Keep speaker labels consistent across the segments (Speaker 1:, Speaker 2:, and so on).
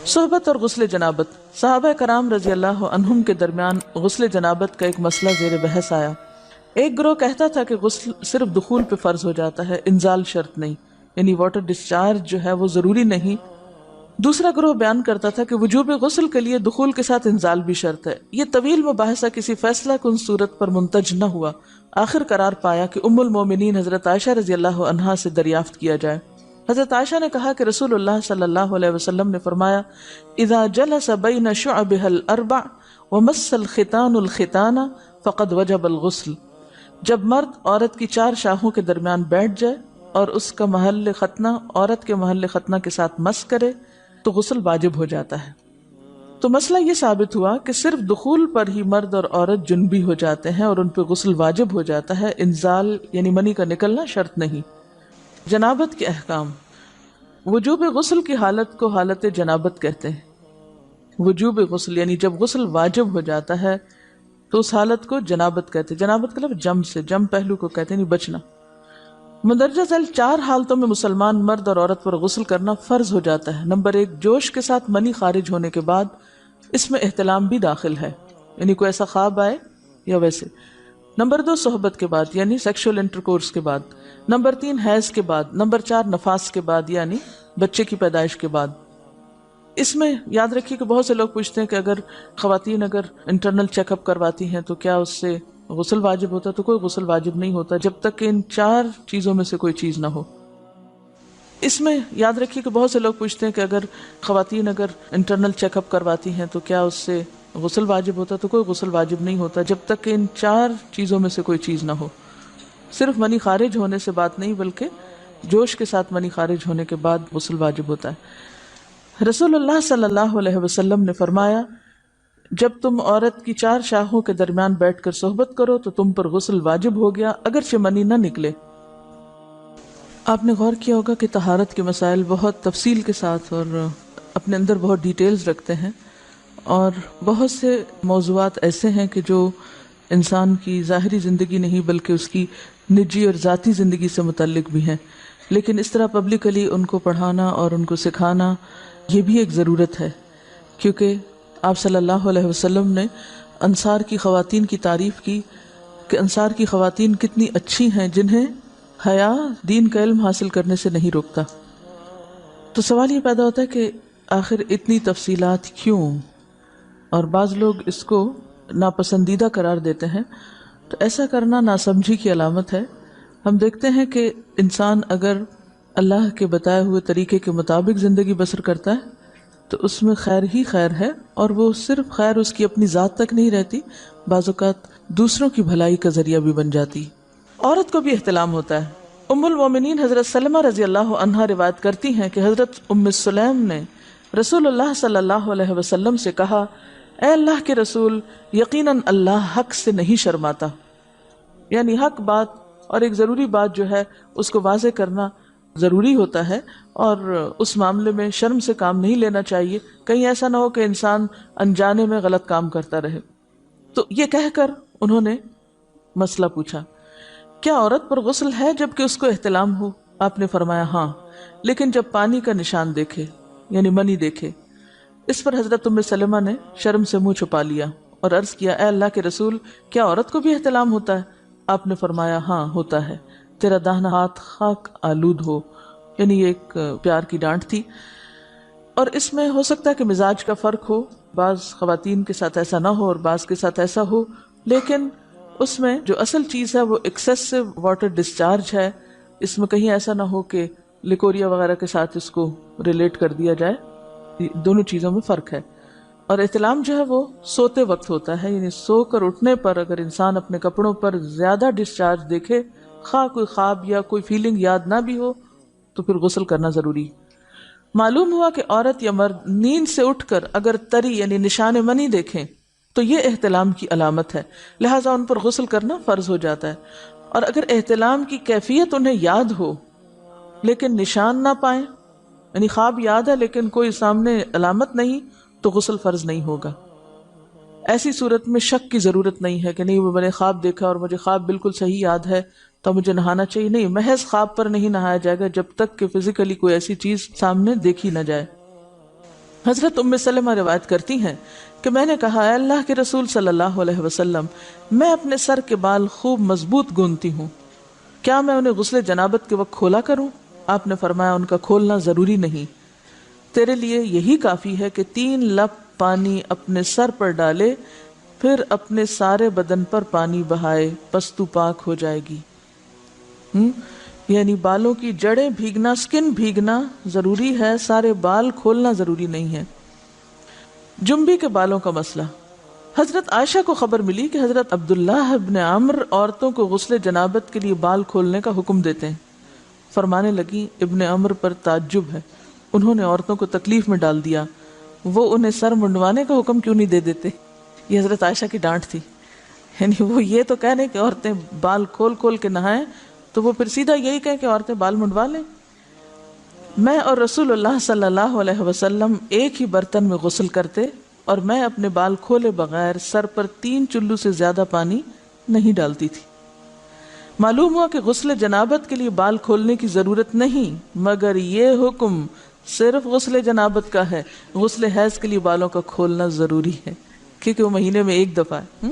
Speaker 1: صحبت اور غسل جنابت۔ صحابہ کرام رضی اللہ عنہم کے درمیان غسل جنابت کا ایک مسئلہ زیر بحث آیا۔ ایک گروہ کہتا تھا کہ غسل صرف دخول پہ فرض ہو جاتا ہے، انزال شرط نہیں، یعنی واٹر ڈسچارج جو ہے وہ ضروری نہیں۔ دوسرا گروہ بیان کرتا تھا کہ وجوب غسل کے لیے دخول کے ساتھ انزال بھی شرط ہے۔ یہ طویل مباحثہ کسی فیصلہ کن صورت پر منتج نہ ہوا۔ آخر قرار پایا کہ ام المومنین حضرت عائشہ رضی اللہ عنہا سے دریافت کیا جائے۔ حضرت عائشہ نے کہا کہ رسول اللہ صلی اللہ علیہ وسلم نے فرمایا، اذا جلس بین شعبها الاربع ومس الختان الختان فقد وجب الغسل۔ جب مرد عورت کی چار شاخوں کے درمیان بیٹھ جائے اور اس کا محل ختنہ عورت کے محل ختنہ کے ساتھ مس کرے تو غسل واجب ہو جاتا ہے۔ تو مسئلہ یہ ثابت ہوا کہ صرف دخول پر ہی مرد اور عورت جنبی ہو جاتے ہیں اور ان پہ غسل واجب ہو جاتا ہے، انزال یعنی منی کا نکلنا شرط نہیں۔ جنابت کے احکام۔ وجوب غسل کی حالت کو حالت جنابت کہتے ہیں۔ وجوب غسل یعنی جب غسل واجب ہو جاتا ہے تو اس حالت کو جنابت کہتے ہیں۔ جنابت کا لفظ جم سے، جم پہلو کو کہتے ہیں، نہیں بچنا۔ مندرجہ ذیل چار حالتوں میں مسلمان مرد اور عورت پر غسل کرنا فرض ہو جاتا ہے۔ نمبر 1، جوش کے ساتھ منی خارج ہونے کے بعد، اس میں احتلام بھی داخل ہے، یعنی کوئی ایسا خواب آئے یا ویسے۔ نمبر 2، صحبت کے بعد یعنی سیکشول انٹرکورس کے بعد۔ نمبر 3، حیض کے بعد۔ نمبر 4، نفاس کے بعد یعنی بچے کی پیدائش کے بعد۔ اس میں یاد رکھیے کہ بہت سے لوگ پوچھتے ہیں کہ اگر خواتین انٹرنل چیک اپ کرواتی ہیں تو کیا اس سے غسل واجب ہوتا ہے؟ تو کوئی غسل واجب نہیں ہوتا جب تک کہ ان چار چیزوں میں سے کوئی چیز نہ ہو۔ اس میں یاد رکھیے کہ بہت سے لوگ پوچھتے ہیں کہ اگر خواتین انٹرنل چیک اپ کرواتی ہیں تو کیا اس سے غسل واجب ہوتا ہے؟ تو کوئی غسل واجب نہیں ہوتا جب تک کہ ان چار چیزوں میں سے کوئی چیز نہ ہو۔ صرف منی خارج ہونے سے بات نہیں، بلکہ جوش کے ساتھ منی خارج ہونے کے بعد غسل واجب ہوتا ہے۔ رسول اللہ صلی اللہ علیہ وسلم نے فرمایا، جب تم عورت کی چار شاخوں کے درمیان بیٹھ کر صحبت کرو تو تم پر غسل واجب ہو گیا اگرچہ منی نہ نکلے۔ آپ نے غور کیا ہوگا کہ طہارت کے مسائل بہت تفصیل کے ساتھ اور اپنے اندر بہت ڈیٹیلز رکھتے ہیں، اور بہت سے موضوعات ایسے ہیں کہ جو انسان کی ظاہری زندگی نہیں بلکہ اس کی نجی اور ذاتی زندگی سے متعلق بھی ہیں، لیکن اس طرح پبلکلی ان کو پڑھانا اور ان کو سکھانا یہ بھی ایک ضرورت ہے، کیونکہ آپ صلی اللہ علیہ وسلم نے انصار کی خواتین کی تعریف کی کہ انصار کی خواتین کتنی اچھی ہیں جنہیں حیا دین کا علم حاصل کرنے سے نہیں روکتا۔ تو سوال یہ پیدا ہوتا ہے کہ آخر اتنی تفصیلات کیوں؟ اور بعض لوگ اس کو ناپسندیدہ قرار دیتے ہیں، تو ایسا کرنا ناسمجھی کی علامت ہے۔ ہم دیکھتے ہیں کہ انسان اگر اللہ کے بتائے ہوئے طریقے کے مطابق زندگی بسر کرتا ہے تو اس میں خیر ہی خیر ہے، اور وہ صرف خیر اس کی اپنی ذات تک نہیں رہتی، بعض اوقات دوسروں کی بھلائی کا ذریعہ بھی بن جاتی۔ عورت کو بھی احتلام ہوتا ہے۔ ام المومنین حضرت سلمہ رضی اللہ عنہا روایت کرتی ہیں کہ حضرت ام سلیم نے رسول اللہ صلی اللہ علیہ وسلم سے کہا، اے اللہ کے رسول، یقیناً اللہ حق سے نہیں شرماتا، یعنی حق بات اور ایک ضروری بات جو ہے اس کو واضح کرنا ضروری ہوتا ہے، اور اس معاملے میں شرم سے کام نہیں لینا چاہیے، کہیں ایسا نہ ہو کہ انسان انجانے میں غلط کام کرتا رہے۔ تو یہ کہہ کر انہوں نے مسئلہ پوچھا، کیا عورت پر غسل ہے جبکہ اس کو احتلام ہو؟ آپ نے فرمایا ہاں، لیکن جب پانی کا نشان دیکھے یعنی منی دیکھے۔ اس پر حضرت ام سلمہ نے شرم سے منہ چھپا لیا اور عرض کیا، اے اللہ کے رسول، کیا عورت کو بھی احتلام ہوتا ہے؟ آپ نے فرمایا ہاں ہوتا ہے، تیرا داہنا ہاتھ خاک آلود ہو، یعنی یہ ایک پیار کی ڈانٹ تھی۔ اور اس میں ہو سکتا ہے کہ مزاج کا فرق ہو، بعض خواتین کے ساتھ ایسا نہ ہو اور بعض کے ساتھ ایسا ہو، لیکن اس میں جو اصل چیز ہے وہ ایکسیسو واٹر ڈسچارج ہے۔ اس میں کہیں ایسا نہ ہو کہ لیکوریا وغیرہ کے ساتھ اس کو ریلیٹ کر دیا جائے، دونوں چیزوں میں فرق ہے۔ اور احتلام جو ہے وہ سوتے وقت ہوتا ہے، یعنی سو کر اٹھنے پر اگر انسان اپنے کپڑوں پر زیادہ ڈسچارج دیکھے، خواہ کوئی خواب یا کوئی فیلنگ یاد نہ بھی ہو، تو پھر غسل کرنا ضروری۔ معلوم ہوا کہ عورت یا مرد نیند سے اٹھ کر اگر تری یعنی نشان منی دیکھیں تو یہ احتلام کی علامت ہے، لہٰذا ان پر غسل کرنا فرض ہو جاتا ہے۔ اور اگر احتلام کی کیفیت انہیں یاد ہو لیکن نشان نہ پائیں، یعنی خواب یاد ہے لیکن کوئی سامنے علامت نہیں، تو غسل فرض نہیں ہوگا۔ ایسی صورت میں شک کی ضرورت نہیں ہے کہ نہیں وہ میں نے خواب دیکھا اور مجھے خواب بالکل صحیح یاد ہے تو مجھے نہانا چاہیے، نہیں، محض خواب پر نہیں نہایا جائے گا جب تک کہ فزیکلی کوئی ایسی چیز سامنے دیکھی نہ جائے۔ حضرت ام سلمہ روایت کرتی ہیں کہ میں نے کہا اے اللہ کے رسول صلی اللہ علیہ وسلم، میں اپنے سر کے بال خوب مضبوط گوندتی ہوں، کیا میں انہیں غسل جنابت کے وقت کھولا کروں؟ آپ نے فرمایا ان کا کھولنا ضروری نہیں، تیرے لیے یہی کافی ہے کہ 3 لپ پانی اپنے سر پر ڈالے، پھر اپنے سارے بدن پر پانی بہائے، پس تو پاک ہو جائے گی۔ یعنی بالوں کی جڑیں بھیگنا، سکن بھیگنا ضروری ہے، سارے بال کھولنا ضروری نہیں ہے۔ جنبی کے بالوں کا مسئلہ۔ حضرت عائشہ کو خبر ملی کہ حضرت عبداللہ ابن عمرو عورتوں کو غسل جنابت کے لیے بال کھولنے کا حکم دیتے ہیں۔ فرمانے لگی ابن عمرو پر تعجب ہے، انہوں نے عورتوں کو تکلیف میں ڈال دیا، وہ انہیں سر منڈوانے کا حکم کیوں نہیں دے دیتے؟ یہ حضرت عائشہ کی ڈانٹ تھی، یعنی وہ یہ تو کہنے کہ عورتیں بال کھول کھول کے نہائیں، تو وہ پھر سیدھا یہی کہیں کہ عورتیں بال منڈوا لیں۔ میں اور رسول اللہ صلی اللہ علیہ وسلم ایک ہی برتن میں غسل کرتے، اور میں اپنے بال کھولے بغیر سر پر 3 چلو سے زیادہ پانی نہیں ڈالتی تھی۔ معلوم ہوا کہ غسل جنابت کے لیے بال کھولنے کی ضرورت نہیں، مگر یہ حکم صرف غسل جنابت کا ہے، غسل حیض کے لیے بالوں کا کھولنا ضروری ہے، کیونکہ وہ مہینے میں ایک دفعہ ہے۔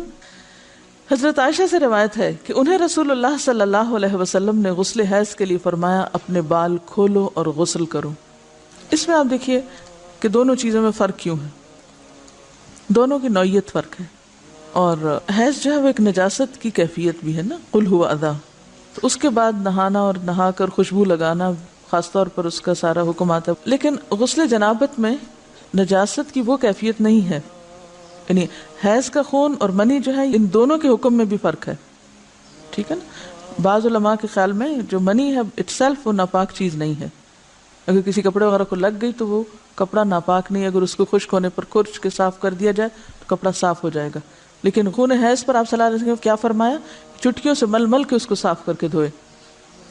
Speaker 1: حضرت عائشہ سے روایت ہے کہ انہیں رسول اللہ صلی اللہ علیہ وسلم نے غسل حیض کے لیے فرمایا اپنے بال کھولو اور غسل کرو۔ اس میں آپ دیکھیے کہ دونوں چیزوں میں فرق کیوں ہے، دونوں کی نوعیت فرق ہے، اور حیض جو ہے وہ ایک نجاست کی کیفیت بھی ہے نا، قل ہوا اذی، تو اس کے بعد نہانا اور نہا کر خوشبو لگانا خاص طور پر اس کا سارا حکم آتا ہے، لیکن غسل جنابت میں نجاست کی وہ کیفیت نہیں ہے، یعنی حیض کا خون اور منی جو ہے ان دونوں کے حکم میں بھی فرق ہے، ٹھیک ہے نا۔ بعض علماء کے خیال میں جو منی ہے اٹ سیلف وہ ناپاک چیز نہیں ہے، اگر کسی کپڑے وغیرہ کو لگ گئی تو وہ کپڑا ناپاک نہیں، اگر اس کو خشک ہونے پر خرچ کے صاف کر دیا جائے تو کپڑا صاف ہو جائے گا، لیکن خون حیض پر آپ صلی اللہ علیہ وسلم کیا فرمایا، چٹکیوں سے مل مل کے اس کو صاف کر کے دھوئے،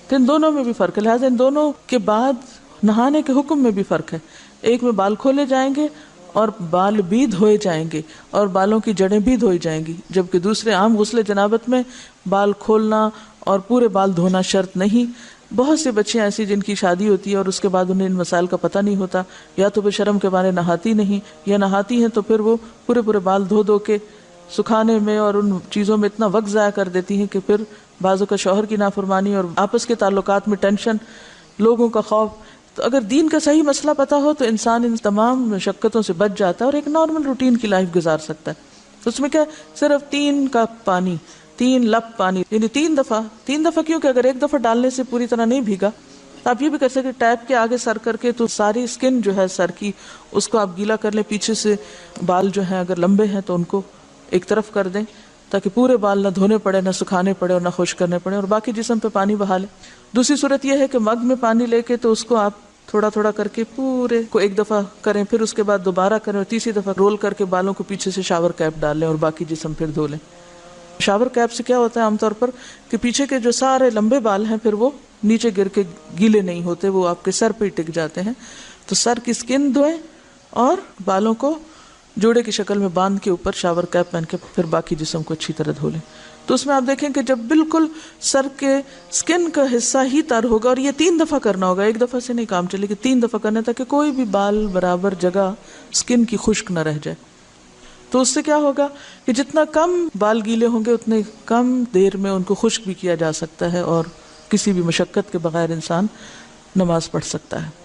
Speaker 1: تو ان دونوں میں بھی فرق ہے، لہٰذا ان دونوں کے بعد نہانے کے حکم میں بھی فرق ہے، ایک میں بال کھولے جائیں گے اور بال بھی دھوئے جائیں گے اور بالوں کی جڑیں بھی دھوئی جائیں گی، جبکہ دوسرے عام غسل جنابت میں بال کھولنا اور پورے بال دھونا شرط نہیں۔ بہت سے بچیاں ایسی جن کی شادی ہوتی ہے اور اس کے بعد انہیں ان مسائل کا پتہ نہیں ہوتا، یا تو وہ شرم کے مارے نہاتی نہیں، یا نہاتی ہیں تو پھر وہ پورے بال دھو کے سکھانے میں اور ان چیزوں میں اتنا وقت ضائع کر دیتی ہیں کہ پھر بعضوں کا شوہر کی نافرمانی اور آپس کے تعلقات میں ٹینشن، لوگوں کا خوف۔ تو اگر دین کا صحیح مسئلہ پتہ ہو تو انسان ان تمام مشقتوں سے بچ جاتا ہے اور ایک نارمل روٹین کی لائف گزار سکتا ہے۔ اس میں کیا صرف 3 کپ پانی، 3 لپ پانی، یعنی 3 دفعہ کیوں کہ اگر ایک دفعہ ڈالنے سے پوری طرح نہیں بھیگا تو آپ یہ بھی کر سکتے ٹیپ کے آگے سر کر کے تو ساری اسکن جو ہے سر کی اس کو آپ گیلا کر لیں، پیچھے سے بال جو ہیں اگر لمبے ہیں تو ان کو ایک طرف کر دیں تاکہ پورے بال نہ دھونے پڑے، نہ سکھانے پڑے اور نہ خشک کرنے پڑے، اور باقی جسم پہ پانی بہا لیں۔ دوسری صورت یہ ہے کہ مگ میں پانی لے کے تو اس کو آپ تھوڑا تھوڑا کر کے پورے کو ایک دفعہ کریں، پھر اس کے بعد دوبارہ کریں اور تیسری دفعہ رول کر کے بالوں کو پیچھے سے شاور کیپ ڈال لیں اور باقی جسم پھر دھو لیں۔ شاور کیپ سے کیا ہوتا ہے عام طور پر کہ پیچھے کے جو سارے لمبے بال ہیں پھر وہ نیچے گر کے گیلے نہیں ہوتے، وہ آپ کے سر پہ ہی ٹک جاتے ہیں۔ تو سر کی اسکن دھوئیں اور بالوں کو جوڑے کی شکل میں باندھ کے اوپر شاور کیپ پہن کے پھر باقی جسم کو اچھی طرح دھو لیں۔ تو اس میں آپ دیکھیں کہ جب بالکل سر کے سکن کا حصہ ہی تر ہوگا، اور یہ 3 دفعہ کرنا ہوگا، ایک دفعہ سے نہیں کام چلے کہ 3 دفعہ کرنا، تاکہ کوئی بھی بال برابر جگہ سکن کی خشک نہ رہ جائے۔ تو اس سے کیا ہوگا کہ جتنا کم بال گیلے ہوں گے اتنے کم دیر میں ان کو خشک بھی کیا جا سکتا ہے اور کسی بھی مشقت کے بغیر انسان نماز پڑھ سکتا ہے۔